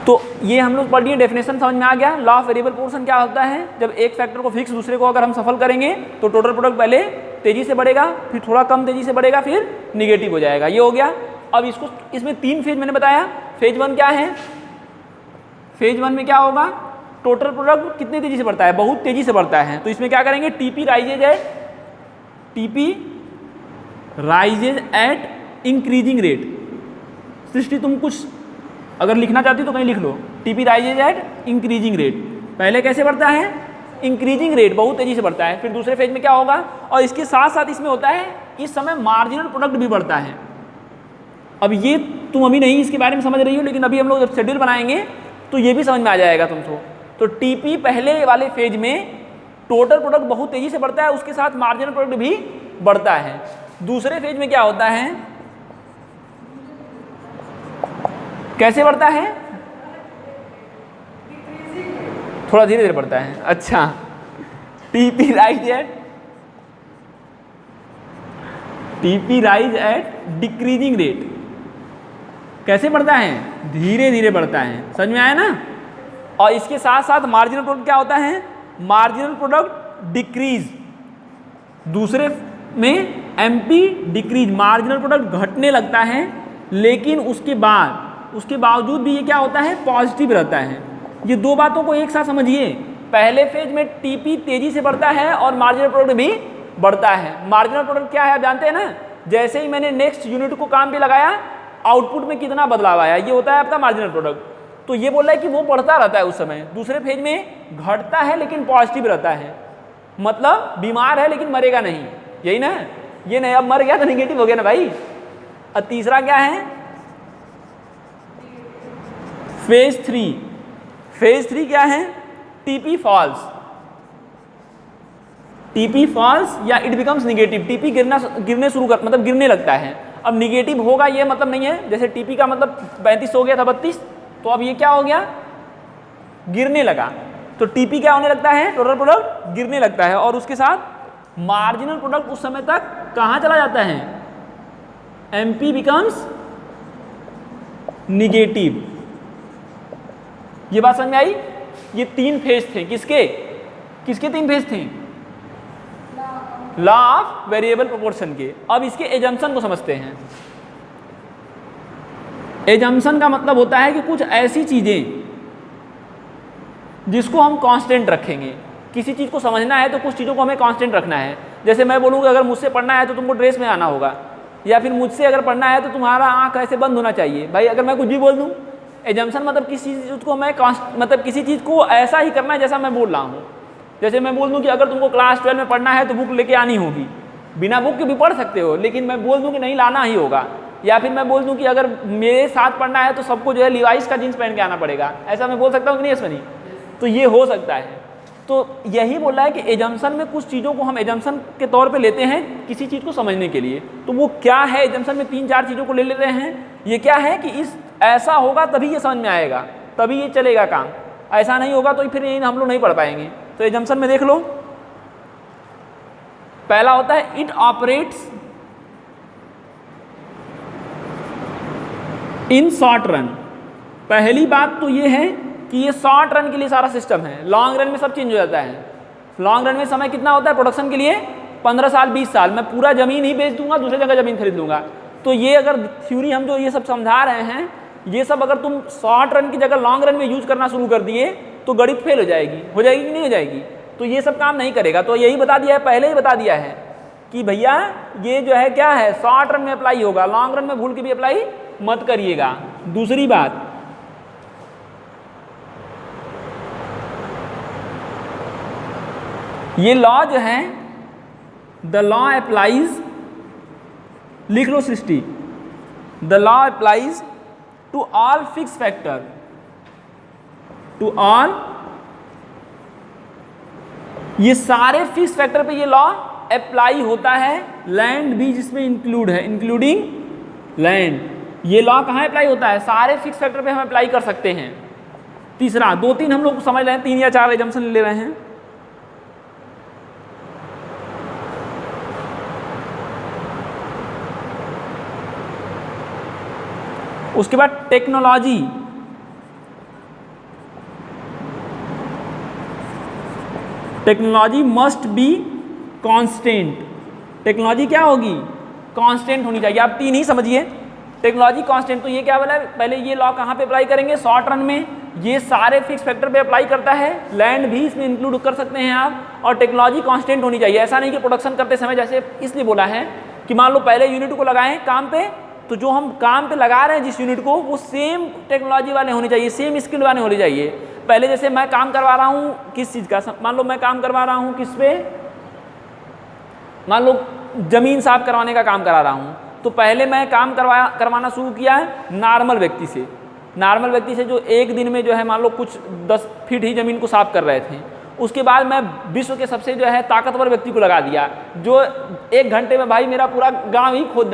तो ये हम लोग पढ़ लिए, डेफिनेशन समझ में आ गया। लॉ ऑफ वेरिएबल पोर्शन क्या होता है, जब एक फैक्टर को फिक्स दूसरे को अगर हम सफल करेंगे तो टोटल प्रोडक्ट पहले तेजी से बढ़ेगा, फिर थोड़ा कम तेजी से बढ़ेगा, फिर निगेटिव हो जाएगा। ये हो गया। अब इसको, इसमें 3 फेज मैंने बताया। फेज 1 क्या है, फेज 1 में क्या होगा, टोटल प्रोडक्ट कितनी तेजी से बढ़ता है, बहुत तेजी से बढ़ता है। तो इसमें क्या करेंगे, TP rises at, TP rises at increasing rate. Srishti तुम कुछ अगर लिखना चाहती हो तो कहीं लिख लो, TP rises at increasing rate. पहले कैसे बढ़ता है, इंक्रीजिंग रेट, बहुत तेजी से बढ़ता है। फिर दूसरे फेज में क्या होगा, और इसके साथ साथ इसमें होता है इस समय मार्जिनल प्रोडक्ट भी बढ़ता है। अब ये तुम अभी नहीं इसके बारे में समझ रही हो, लेकिन अभी हम लोग जब शेड्यूल बनाएंगे तो ये भी समझ में आ जाएगा तुमको। तो टीपी पहले वाले फेज में टोटल प्रोडक्ट बहुत तेजी से बढ़ता है, उसके साथ मार्जिनल प्रोडक्ट भी बढ़ता है। दूसरे फेज में क्या होता है, कैसे बढ़ता है, थोड़ा धीरे धीरे बढ़ता है। अच्छा, TP rise at decreasing rate. कैसे बढ़ता है, धीरे धीरे बढ़ता है, समझ में आया ना। और इसके साथ साथ मार्जिनल प्रोडक्ट क्या होता है, मार्जिनल प्रोडक्ट डिक्रीज। दूसरे में एमपी डिक्रीज, मार्जिनल प्रोडक्ट घटने लगता है, लेकिन उसके बावजूद भी ये क्या होता है, पॉजिटिव रहता है। ये दो बातों को एक साथ समझिए। पहले फेज में टीपी तेजी से बढ़ता है और मार्जिनल प्रोडक्ट भी बढ़ता है। मार्जिनल प्रोडक्ट क्या है आप जानते हैं ना, जैसे ही मैंने नेक्स्ट यूनिट को काम पे लगाया, आउटपुट में कितना बदलाव आया, ये होता है आपका मार्जिनल प्रोडक्ट। तो ये बोल रहा है कि वो बढ़ता रहता है उस समय। दूसरे फेज में घटता है लेकिन पॉजिटिव रहता है, मतलब बीमार है लेकिन मरेगा नहीं, यही ना। ये नहीं, अब मर गया तो निगेटिव हो गया ना भाई। और तीसरा क्या है, फेज 3। फेज 3 क्या है, टीपी फॉल्स, टीपी फॉल्स या इट बिकम्स निगेटिव। टीपी गिरने शुरू कर, मतलब गिरने लगता है। अब निगेटिव होगा ये मतलब नहीं है, जैसे टीपी का मतलब 35 हो गया था 32, तो अब ये क्या हो गया, गिरने लगा। तो टीपी क्या होने लगता है, टोटल प्रोडक्ट गिरने लगता है, और उसके साथ मार्जिनल प्रोडक्ट उस समय तक कहाँ चला जाता है, एमपी बिकम्स निगेटिव। ये बात समझ में आई। ये 3 फेज थे, किसके 3 फेज थे, लॉ ऑफ वेरिएबल प्रोपोर्शन के। अब इसके एजम्पशन को समझते हैं। एजम्पशन का मतलब होता है कि कुछ ऐसी चीजें जिसको हम कांस्टेंट रखेंगे। किसी चीज को समझना है तो कुछ चीजों को हमें कांस्टेंट रखना है। जैसे मैं बोलूँगा अगर मुझसे पढ़ना है तो तुमको ड्रेस में आना होगा, या फिर मुझसे अगर पढ़ना है तो तुम्हारा आँख ऐसे बंद होना चाहिए। भाई अगर मैं कुछ भी बोल दूँ, एजम्पशन मतलब किसी चीज़ को मैं मतलब किसी चीज़ को ऐसा ही करना है जैसा मैं बोल रहा हूँ। जैसे मैं बोल दूँ कि अगर तुमको क्लास 12 में पढ़ना है तो बुक लेके आनी होगी, बिना बुक के भी पढ़ सकते हो, लेकिन मैं बोल दूँ कि नहीं लाना ही होगा। या फिर मैं बोल दूँ कि अगर मेरे साथ पढ़ना है तो सबको जो है लिवाइस का जीन्स पहन के आना पड़ेगा, ऐसा मैं बोल सकता हूँ कि नहीं इसमें नहीं, तो ये हो सकता है। तो यही बोल रहा है कि एजम्पशन में कुछ चीज़ों को हम एजम्पशन के तौर पे लेते हैं किसी चीज़ को समझने के लिए। तो वो क्या है, एजम्पशन में 3-4 चीज़ों को ले लेते हैं। ये क्या है कि इस ऐसा होगा तभी ये समझ में आएगा, तभी ये चलेगा काम, ऐसा नहीं होगा तो फिर ये हम लोग नहीं पढ़ पाएंगे। तो एजम्पशन में देख लो, पहला होता है it operates in short run. पहली बात तो ये है कि ये शॉर्ट रन के लिए सारा सिस्टम है, लॉन्ग रन में सब चेंज हो जाता है। लॉन्ग रन में समय कितना होता है प्रोडक्शन के लिए, 15 साल 20 साल। मैं पूरा ज़मीन ही बेच दूंगा, दूसरी जगह ज़मीन खरीद लूँगा। तो ये अगर थ्योरी हम जो ये सब समझा रहे हैं, ये सब अगर तुम शॉर्ट रन की जगह लॉन्ग रन में यूज करना शुरू कर दिए तो गणित फेल हो जाएगी कि नहीं हो जाएगी। तो ये सब काम नहीं करेगा। तो यही बता दिया है, पहले ही बता दिया है कि भैया ये जो है क्या है, शॉर्ट रन में अप्लाई होगा, लॉन्ग रन में भूल के भी अप्लाई मत करिएगा। दूसरी बात, ये लॉ जो है, द लॉ अप्लाइज, लिख लो Srishti, the law applies to all fix factor, to all, ये सारे फिक्स फैक्टर पे ये लॉ अप्लाई होता है। लैंड भी जिसमें इंक्लूड है, इंक्लूडिंग लैंड। ये लॉ कहाँ अप्लाई होता है, सारे फिक्स फैक्टर पे हम अप्लाई कर सकते हैं। तीसरा, 2-3 हम लोग समझ रहे हैं, 3 या 4 एजम्पशन ले रहे हैं। उसके बाद technology, technology must be constant. Technology क्या होगी? कांस्टेंट होनी चाहिए। आप तीन ही समझिए, टेक्नोलॉजी कांस्टेंट। तो ये क्या बोला है? पहले ये लॉ कहाँ पे अप्लाई करेंगे? शॉर्ट रन में ये सारे फिक्स फैक्टर पे अप्लाई करता है, लैंड भी इसमें इंक्लूड कर सकते हैं आप, और टेक्नोलॉजी कांस्टेंट होनी चाहिए। ऐसा नहीं कि प्रोडक्शन करते समय, जैसे इसलिए बोला है कि मान लो पहले यूनिट को लगाएं काम पे, तो जो हम काम पे लगा रहे हैं जिस यूनिट को, वो सेम टेक्नोलॉजी वाले होने चाहिए, सेम स्किल वाले होने चाहिए। पहले जैसे मैं काम करवा रहा हूँ किस चीज़ का, मान लो मैं काम करवा रहा हूँ किस पे, मान लो ज़मीन साफ करवाने का काम करा रहा हूँ, तो पहले मैं काम करवाना शुरू किया नॉर्मल व्यक्ति से। नॉर्मल व्यक्ति से जो एक दिन में जो है मान लो कुछ 10 फीट ही ज़मीन को साफ कर रहे थे। उसके बाद मैं विश्व के सबसे जो है ताकतवर व्यक्ति को लगा दिया, जो 1 घंटे में भाई मेरा पूरा गांव ही खोद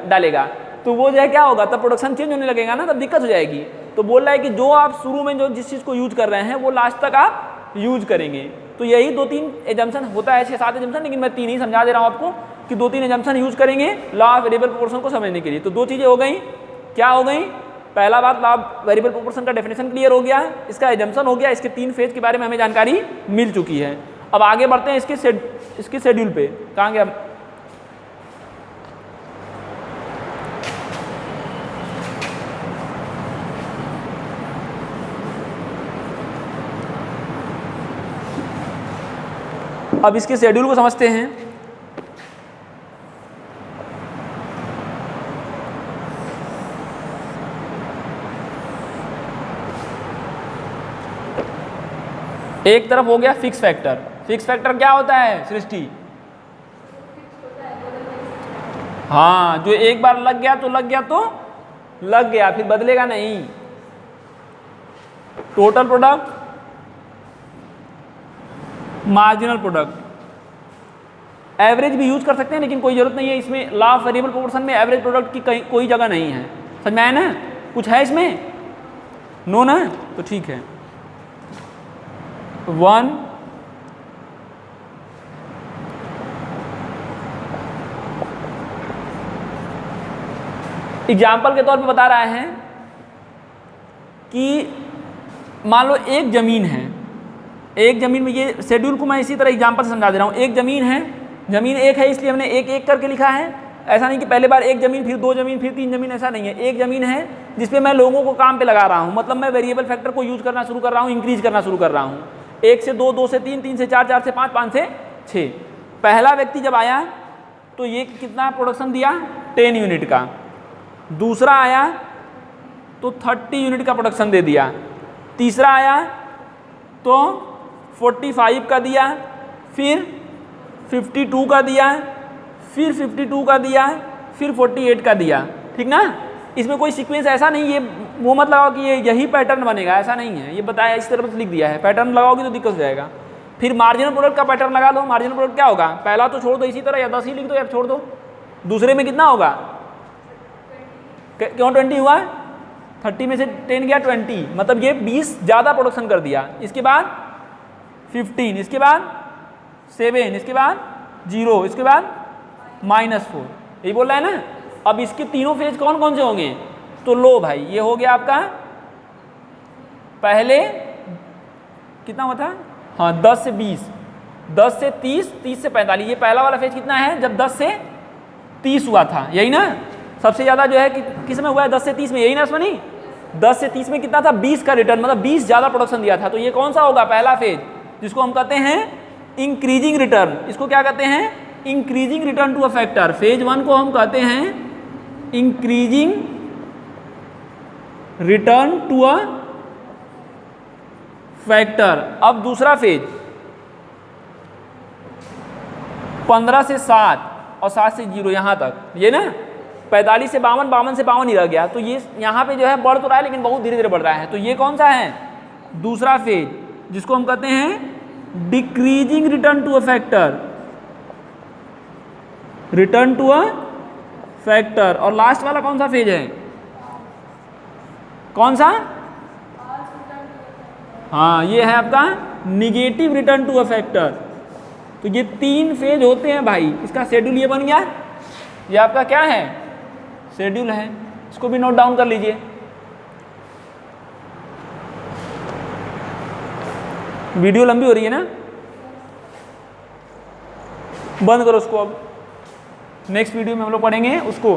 डालेगा। तो वो जो है क्या होगा, तब प्रोडक्शन चेंज होने लगेगा ना, तब दिक्कत हो जाएगी। तो बोल रहा है कि जो आप शुरू में जो जिस चीज़ को यूज कर रहे हैं वो लास्ट तक आप यूज करेंगे। तो यही 2-3 एजम्पशन होता है, 6-7 एजम्पशन, लेकिन मैं 3 ही समझा दे रहा हूँ आपको कि 2-3 एजम्पशन यूज करेंगे लॉ ऑफ वेरिएबल प्रोपोर्शन को समझने के लिए। तो 2 चीज़ें हो गई, क्या हो गई? पहला बात, लॉ ऑफ वेरिएबल प्रोपोर्शन का डेफिनेशन क्लियर हो गया, इसका एजम्पशन हो गया, इसके 3 फेज के बारे में हमें जानकारी मिल चुकी है। अब आगे बढ़ते हैं इसके शेड्यूल पे। कहाँ गया? अब इसके शेड्यूल को समझते हैं। एक तरफ हो गया फिक्स फैक्टर। फिक्स फैक्टर क्या होता है सृष्टि? हाँ, जो एक बार लग गया तो लग गया तो लग गया, फिर बदलेगा नहीं। Total product, marginal product, average भी यूज कर सकते हैं, लेकिन कोई जरूरत नहीं है इसमें। लॉ ऑफ वेरिएबल प्रोपोर्शन में एवरेज प्रोडक्ट की कोई जगह नहीं है। समझ में आया ना? कुछ है इसमें? नो ना? तो ठीक है। 1 एग्जाम्पल के तौर पे बता रहा है कि मान लो एक ज़मीन है, एक ज़मीन में, ये शेड्यूल को मैं इसी तरह एग्जाम्पल से समझा दे रहा हूँ। एक ज़मीन है, ज़मीन एक है इसलिए हमने एक एक करके लिखा है। ऐसा नहीं कि पहले बार एक ज़मीन, फिर 2 ज़मीन, फिर 3 ज़मीन, ऐसा नहीं है। एक ज़मीन है जिसपे मैं लोगों को काम पे लगा रहा हूँ, मतलब मैं वेरिएबल फैक्टर को यूज करना शुरू कर रहा हूँ, इंक्रीज करना शुरू कर रहा हूँ। 1 से 2, 2 से 3, 3 से 4, 4 से 5, 5 से 6। पहला व्यक्ति जब आया तो ये कितना प्रोडक्शन दिया? 10 यूनिट का। दूसरा आया तो 30 यूनिट का प्रोडक्शन दे दिया। तीसरा आया तो 45 का दिया, फिर 52 का दिया, फिर 52 का दिया, फिर 48 का दिया। ठीक ना? इसमें कोई सीक्वेंस ऐसा नहीं, ये वो मत लगाओ कि ये यही पैटर्न बनेगा, ऐसा नहीं है। ये बताया इस तरह से लिख दिया है, पैटर्न लगाओगे तो दिक्कत हो जाएगा। फिर मार्जिनल प्रोडक्ट का पैटर्न लगा लो। मार्जिनल प्रोडक्ट क्या होगा? पहला तो छोड़ दो इसी तरह, या 10 ही लिख दो या छोड़ दो। दूसरे में कितना होगा? क्यों 20 हुआ? 30 में से 10 गया 20, मतलब ये 20 ज़्यादा प्रोडक्शन कर दिया। इसके बाद 15, इसके बाद 7, इसके बाद 0, इसके बाद -4। यही बोल रहा है ना? अब इसके तीनों फेज कौन कौन से होंगे? तो लो भाई, ये हो गया आपका पहले कितना हुआ था? हाँ, 10 से 20, 10 से 30, 30 से 45। ये पहला वाला फेज कितना है? जब 10 से 30 हुआ था, यही ना? सबसे ज़्यादा जो है किस में हुआ है? 10 से 30 में, यही ना? नहीं, 10 से 30 में कितना था? 20 का रिटर्न, मतलब 20 ज़्यादा प्रोडक्शन दिया था। तो ये कौन सा होगा? पहला फेज, जिसको हम कहते हैं इंक्रीजिंग रिटर्न। इसको क्या कहते हैं? Increasing return to a factor. Phase 1 को हम कहते हैं increasing return to a factor. अब दूसरा फेज 15 से 7 और 7 से 0 यहाँ तक, ये ना? 45 से 52, 52 से 52 ही रह गया। तो ये यहाँ पे जो है बढ़ तो रहा है, लेकिन बहुत धीरे धीरे बढ़ रहा है। तो ये कौन सा है? दूसरा फेज, जिसको हम कहते हैं decreasing return to a factor. Return to a factor. और लास्ट वाला कौन सा फेज है? कौन सा? हाँ, ये है आपका negative return to a factor. तो ये 3 फेज होते हैं भाई। इसका शेड्यूल ये बन गया। ये आपका क्या है? शेड्यूल है। इसको भी नोट डाउन कर लीजिए। वीडियो लंबी हो रही है ना? बंद करो उसको। अब नेक्स्ट वीडियो में हम लोग पढ़ेंगे उसको